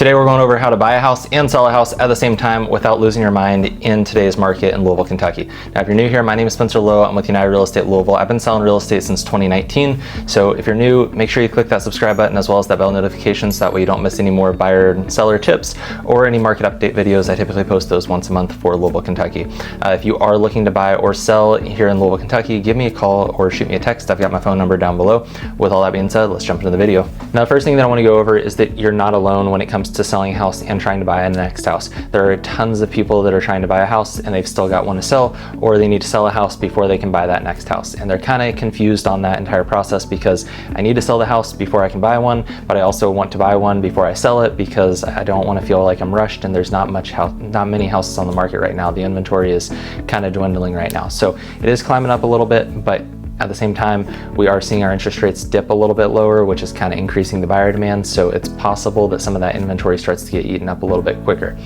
Today we're going over how to buy a house and sell a house at the same time without losing your mind in today's market in Louisville, Kentucky. Now if you're new here, my name is Spencer Lowe. I'm with United Real Estate Louisville. I've been selling real estate since 2019. So if you're new, make sure you click that subscribe button as well as that bell notification so that way you don't miss any more buyer and seller tips or any market update videos. I typically post those once a month for Louisville, Kentucky. If you are looking to buy or sell here in Louisville, Kentucky, give me a call or shoot me a text. I've got my phone number down below. With all that being said, let's jump into the video. Now the first thing that I want to go over is that you're not alone when it comes to selling a house and trying to buy a next house. There are tons of people that are trying to buy a house and they've still got one to sell, or they need to sell a house before they can buy that next house. And they're kind of confused on that entire process because I need to sell the house before I can buy one, but I also want to buy one before I sell it because I don't want to feel like I'm rushed and there's not many houses on the market right now. The inventory is kind of dwindling right now. So it is climbing up a little bit, but at the same time, we are seeing our interest rates dip a little bit lower, which is kind of increasing the buyer demand. So it's possible that some of that inventory starts to get eaten up a little bit quicker.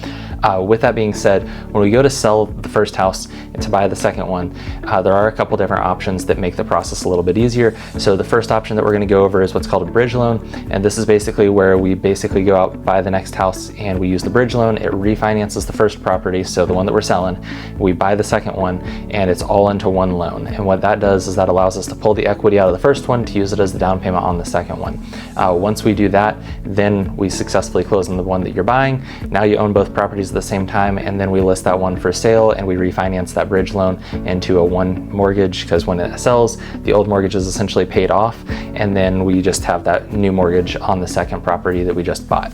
With that being said, when we go to sell the first house and to buy the second one, there are a couple different options that make the process a little bit easier. So the first option that we're going to go over is what's called a bridge loan. And this is basically where we basically go out, buy the next house, and we use the bridge loan. It refinances the first property, so the one that we're selling. We buy the second one, and it's all into one loan. And what that does is that allows us to pull the equity out of the first one to use it as the down payment on the second one. Once we do that, then we successfully close on the one that you're buying. Now you own both properties at the same time, and then we list that one for sale and we refinance that bridge loan into a one mortgage, because when it sells, the old mortgage is essentially paid off, and then we just have that new mortgage on the second property that we just bought.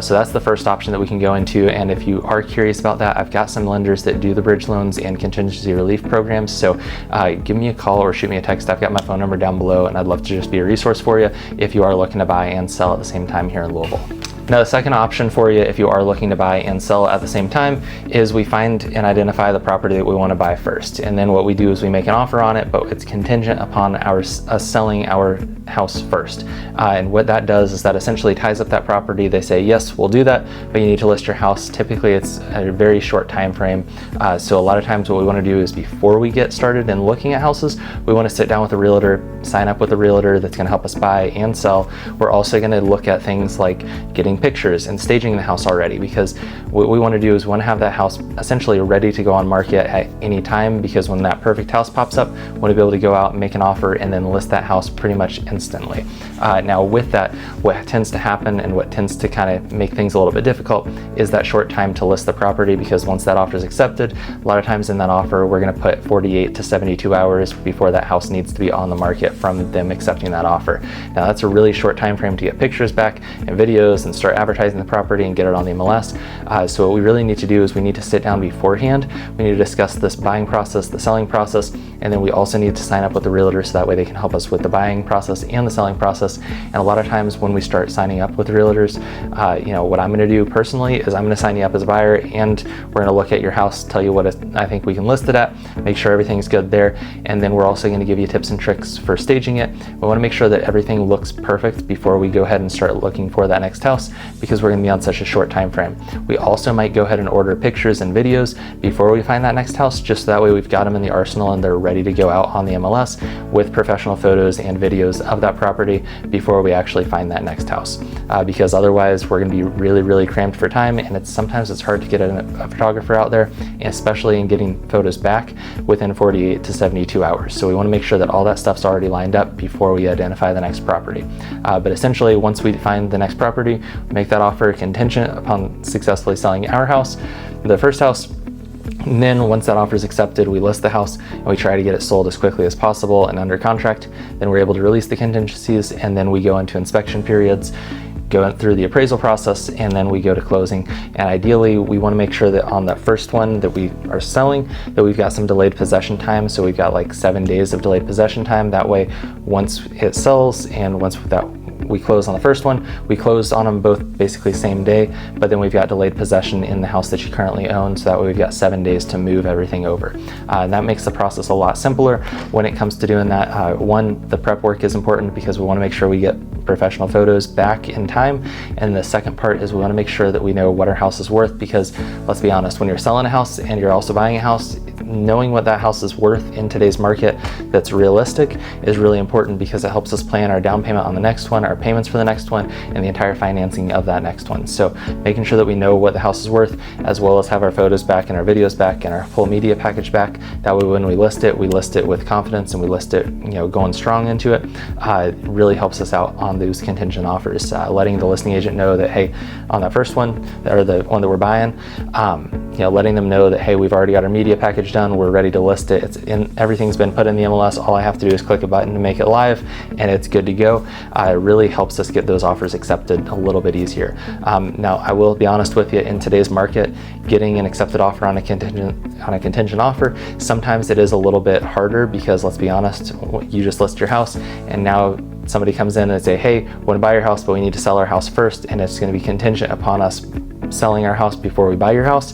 So that's the first option that we can go into, and if you are curious about that, I've got some lenders that do the bridge loans and contingency relief programs, so give me a call or shoot me a text. I've got my phone number down below, and I'd love to just be a resource for you if you are looking to buy and sell at the same time here in Louisville. Now the second option for you if you are looking to buy and sell at the same time is we find and identify the property that we want to buy first, and then what we do is we make an offer on it, but it's contingent upon us selling our house first. And what that does is that essentially ties up that property. They say, yes, we'll do that, but you need to list your house. Typically it's a very short time frame. So a lot of times what we want to do is before we get started in looking at houses, we want to sit down with a realtor, sign up with a realtor that's going to help us buy and sell. We're also going to look at things like getting pictures and staging the house already, because what we want to do is we want to have that house essentially ready to go on market at any time, because when that perfect house pops up, we want to be able to go out and make an offer and then list that house pretty much instantly. Now with that, what tends to happen and what tends to kind of make things a little bit difficult is that short time to list the property, because once that offer is accepted, a lot of times in that offer we're going to put 48 to 72 hours before that house needs to be on the market from them accepting that offer. Now that's a really short time frame to get pictures back and videos and start advertising the property and get it on the MLS. So what we really need to do is we need to sit down beforehand. We need to discuss this buying process, the selling process, and then we also need to sign up with the realtor so that way they can help us with the buying process and the selling process. And a lot of times when we start signing up with realtors, what I'm going to do personally is I'm going to sign you up as a buyer, and we're going to look at your house, tell you what I think we can list it at, make sure everything's good there, and then we're also going to give you tips and tricks for staging it. We want to make sure that everything looks perfect before we go ahead and start looking for that next house, because we're going to be on such a short time frame. We also might go ahead and order pictures and videos before we find that next house, just so that way we've got them in the arsenal and they're ready to go out on the MLS with professional photos and videos of that property before we actually find that next house. Because otherwise we're going to be really, really cramped for time, and sometimes it's hard to get a photographer out there, especially in getting photos back within 48 to 72 hours. So we want to make sure that all that stuff's already lined up before we identify the next property. But essentially once we find the next property, we make that offer contingent upon successfully selling our house, the first house. And then once that offer is accepted, we list the house and we try to get it sold as quickly as possible and under contract. Then we're able to release the contingencies, and then we go into inspection periods, go through the appraisal process, and then we go to closing. And ideally we want to make sure that on the first one that we are selling, that we've got some delayed possession time. So we've got like 7 days of delayed possession time. That way once it sells and once we close on the first one, we close on them both basically same day, but then we've got delayed possession in the house that you currently own, so that way we've got 7 days to move everything over. And that makes the process a lot simpler when it comes to doing that. One, the prep work is important because we want to make sure we get professional photos back in time, and the second part is we want to make sure that we know what our house is worth, because let's be honest, when you're selling a house and you're also buying a house, knowing what that house is worth in today's market that's realistic is really important, because it helps us plan our down payment on the next one, our payments for the next one, and the entire financing of that next one. So making sure that we know what the house is worth, as well as have our photos back and our videos back and our full media package back. That way when we list it with confidence, and we list it, going strong into it. It really helps us out on those contingent offers. Letting the listing agent know that, hey, on that first one, or the one that we're buying, letting them know that, hey, we've already got our media package done, we're ready to list it. Everything's been put in the MLS. All I have to do is click a button to make it live, and it's good to go. It really helps us get those offers accepted a little bit easier. Now, I will be honest with you, in today's market, getting an accepted offer on a contingent offer, sometimes it is a little bit harder, because let's be honest, you just list your house, and now somebody comes in and say, hey, we want to buy your house, but we need to sell our house first, and it's going to be contingent upon us selling our house before we buy your house.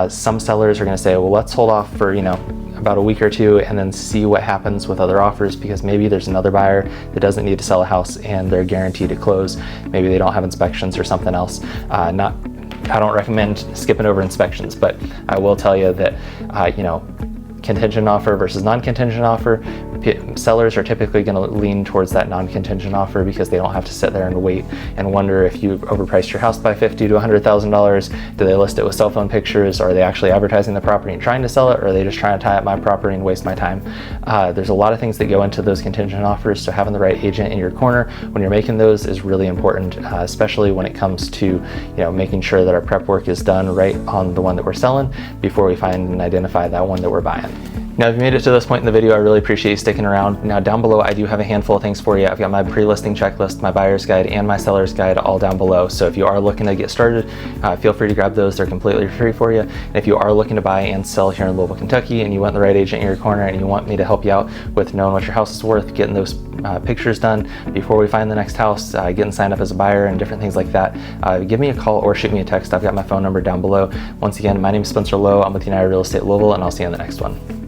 Some sellers are going to say, well, let's hold off for about a week or two and then see what happens with other offers, because maybe there's another buyer that doesn't need to sell a house and they're guaranteed to close. Maybe they don't have inspections or something else. I don't recommend skipping over inspections, but I will tell you that contingent offer versus non-contingent offer, sellers are typically going to lean towards that non-contingent offer, because they don't have to sit there and wait and wonder if you overpriced your house by $50,000 to $100,000. Do they list it with cell phone pictures? Are they actually advertising the property and trying to sell it? Or are they just trying to tie up my property and waste my time? There's a lot of things that go into those contingent offers, so having the right agent in your corner when you're making those is really important, especially when it comes to making sure that our prep work is done right on the one that we're selling before we find and identify that one that we're buying. Now, if you made it to this point in the video, I really appreciate you sticking around. Now, down below, I do have a handful of things for you. I've got my pre-listing checklist, my buyer's guide, and my seller's guide all down below. So if you are looking to get started, feel free to grab those. They're completely free for you. And if you are looking to buy and sell here in Louisville, Kentucky, and you want the right agent in your corner, and you want me to help you out with knowing what your house is worth, getting those pictures done before we find the next house, getting signed up as a buyer, and different things like that, give me a call or shoot me a text. I've got my phone number down below. Once again, my name is Spencer Lowe. I'm with United Real Estate Louisville, and I'll see you in the next one.